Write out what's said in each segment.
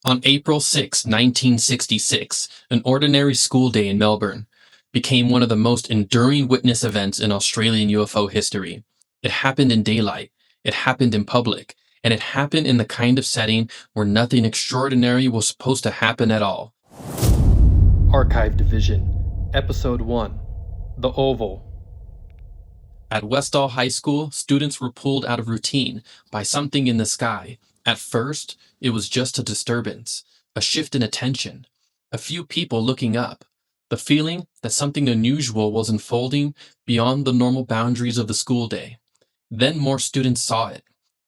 On April 6, 1966, an ordinary school day in Melbourne became one of the most enduring witness events in Australian UFO history. It happened in daylight, it happened in public, and it happened in the kind of setting where nothing extraordinary was supposed to happen at all. Archive Division, Episode 1, The Oval. At Westall High School, students were pulled out of routine by something in the sky. At first, it was just a disturbance, a shift in attention, a few people looking up, the feeling that something unusual was unfolding beyond the normal boundaries of the school day. Then more students saw it,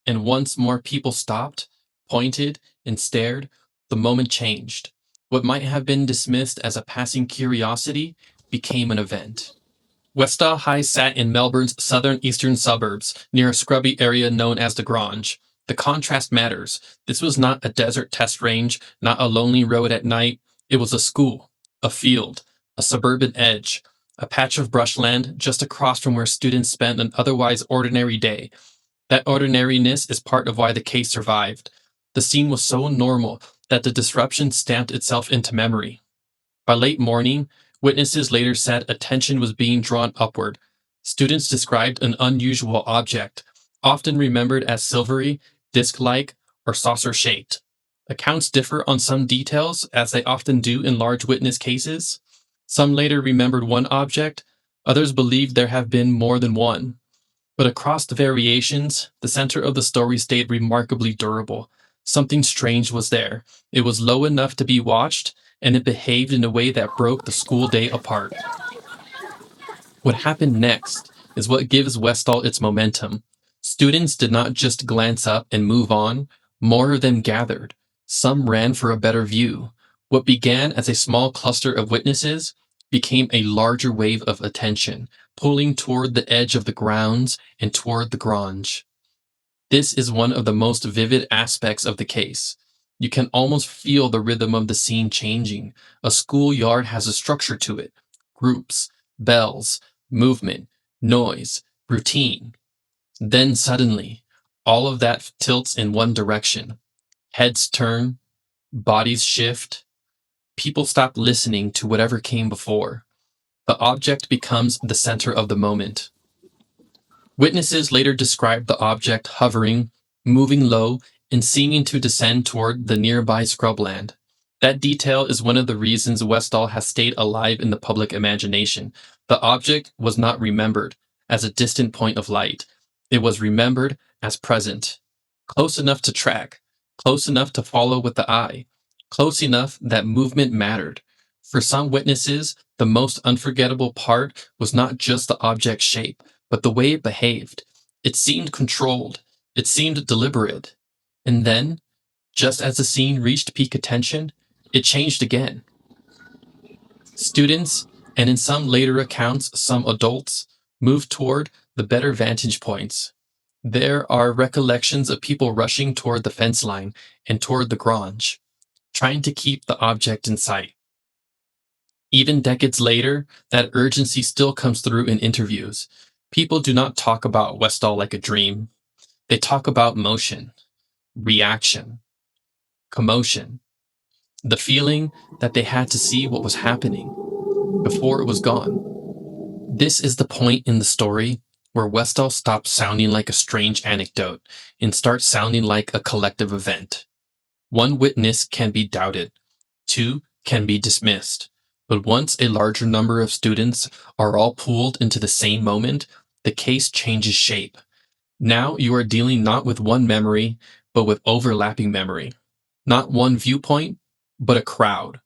and once more people stopped, pointed, and stared, the moment changed. What might have been dismissed as a passing curiosity became an event. Westall High sat in Melbourne's southern-eastern suburbs, near a scrubby area known as the Grange. The contrast matters. This was not a desert test range, not a lonely road at night. It was a school, a field, a suburban edge, a patch of brushland just across from where students spent an otherwise ordinary day. That ordinariness is part of why the case survived. The scene was so normal that the disruption stamped itself into memory. By late morning, witnesses later said attention was being drawn upward. Students described an unusual object, often remembered as silvery, disc-like, or saucer-shaped. Accounts differ on some details, as they often do in large witness cases. Some later remembered one object, others believed there have been more than one. But across the variations, the center of the story stayed remarkably durable. Something strange was there. It was low enough to be watched, and it behaved in a way that broke the school day apart. What happened next is what gives Westall its momentum. Students did not just glance up and move on, more of them gathered. Some ran for a better view. What began as a small cluster of witnesses became a larger wave of attention, pulling toward the edge of the grounds and toward the Grange. This is one of the most vivid aspects of the case. You can almost feel the rhythm of the scene changing. A schoolyard has a structure to it. Groups, bells, movement, noise, routine. Then suddenly, all of that tilts in one direction. Heads turn, bodies shift. People stop listening to whatever came before. The object becomes the center of the moment. Witnesses later described the object hovering, moving low, and seeming to descend toward the nearby scrubland. That detail is one of the reasons Westall has stayed alive in the public imagination. The object was not remembered as a distant point of light. It was remembered as present, close enough to track, close enough to follow with the eye, close enough that movement mattered. For some witnesses, the most unforgettable part was not just the object's shape, but the way it behaved. It seemed controlled. It seemed deliberate. And then, just as the scene reached peak attention, it changed again. Students, and in some later accounts, some adults, moved toward the better vantage points. There are recollections of people rushing toward the fence line and toward the Grange, trying to keep the object in sight. Even decades later, that urgency still comes through in interviews. People do not talk about Westall like a dream. They talk about motion, reaction, commotion, the feeling that they had to see what was happening before it was gone. This is the point in the story where Westall stops sounding like a strange anecdote and starts sounding like a collective event. One witness can be doubted, two can be dismissed, but once a larger number of students are all pulled into the same moment, the case changes shape. Now you are dealing not with one memory, but with overlapping memory. Not one viewpoint, but a crowd.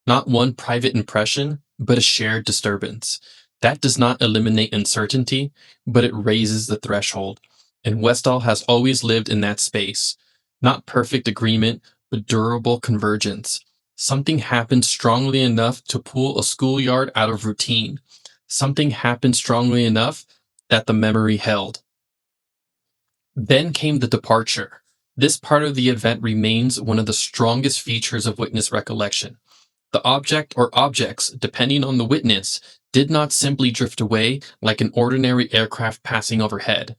Not one private impression, but a shared disturbance. That does not eliminate uncertainty, but it raises the threshold. And Westall has always lived in that space. Not perfect agreement, but durable convergence. Something happened strongly enough to pull a schoolyard out of routine. Something happened strongly enough that the memory held. Then came the departure. This part of the event remains one of the strongest features of witness recollection. The object or objects, depending on the witness, did not simply drift away like an ordinary aircraft passing overhead.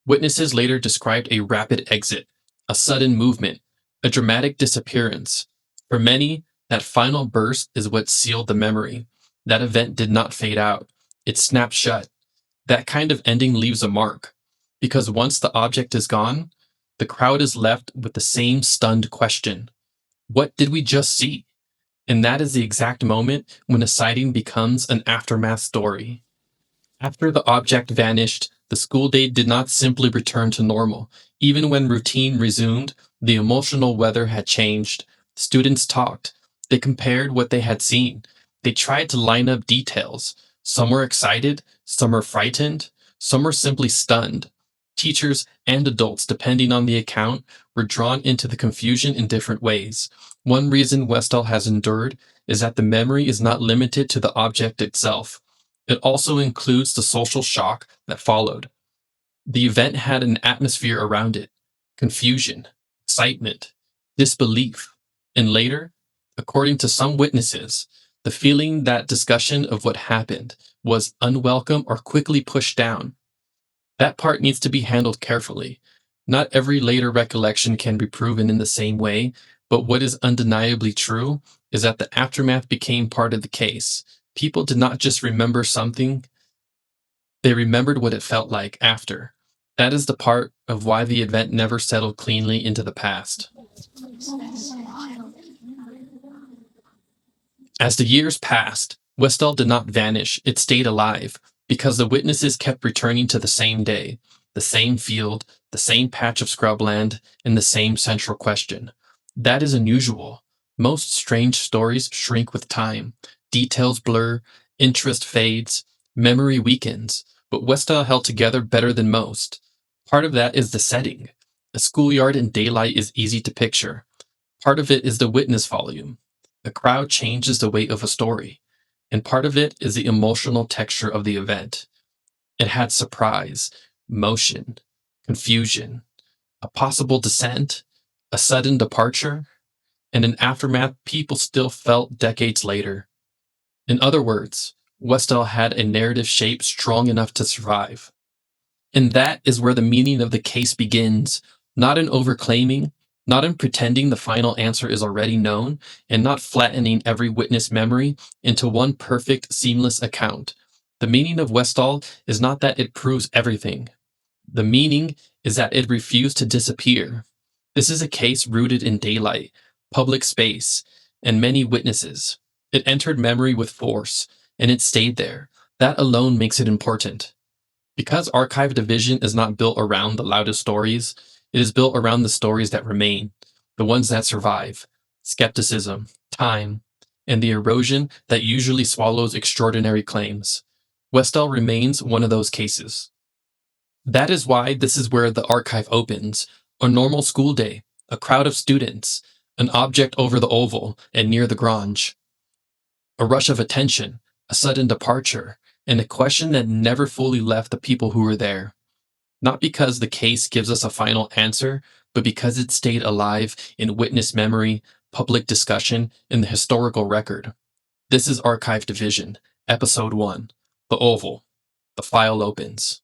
Witnesses later described a rapid exit, a sudden movement, a dramatic disappearance. For many, that final burst is what sealed the memory. That event did not fade out. It snapped shut. That kind of ending leaves a mark, because once the object is gone, the crowd is left with the same stunned question: what did we just see? And that is the exact moment when a sighting becomes an aftermath story. After the object vanished, the school day did not simply return to normal. Even when routine resumed, the emotional weather had changed. Students talked. They compared what they had seen. They tried to line up details. Some were excited, some were frightened, some were simply stunned. Teachers and adults, depending on the account, were drawn into the confusion in different ways. One reason Westall has endured is that the memory is not limited to the object itself. It also includes the social shock that followed. The event had an atmosphere around it: confusion, excitement, disbelief, and later, according to some witnesses, the feeling that discussion of what happened was unwelcome or quickly pushed down. That part needs to be handled carefully. Not every later recollection can be proven in the same way, but what is undeniably true is that the aftermath became part of the case. People did not just remember something, they remembered what it felt like after. That is the part of why the event never settled cleanly into the past. As the years passed, Westall did not vanish, it stayed alive, because the witnesses kept returning to the same day, the same field, the same patch of scrubland, and the same central question. That is unusual. Most strange stories shrink with time. Details blur, interest fades, memory weakens, but Westall held together better than most. Part of that is the setting. A schoolyard in daylight is easy to picture. Part of it is the witness volume. The crowd changes the weight of a story, and part of it is the emotional texture of the event. It had surprise, motion, confusion, a possible descent, a sudden departure, and an aftermath people still felt decades later. In other words, Westall had a narrative shape strong enough to survive. And that is where the meaning of the case begins, not in overclaiming, not in pretending the final answer is already known, and not flattening every witness memory into one perfect, seamless account. The meaning of Westall is not that it proves everything. The meaning is that it refused to disappear. This is a case rooted in daylight, public space, and many witnesses. It entered memory with force, and it stayed there. That alone makes it important. Because archive division is not built around the loudest stories, it is built around the stories that remain, the ones that survive: skepticism, time, and the erosion that usually swallows extraordinary claims. Westall remains one of those cases. That is why this is where the archive opens: a normal school day, a crowd of students, an object over the oval and near the Grange, a rush of attention, a sudden departure, and a question that never fully left the people who were there. Not because the case gives us a final answer, but because it stayed alive in witness memory, public discussion, and the historical record. This is Archive Division, Episode 1, The Oval. The file opens.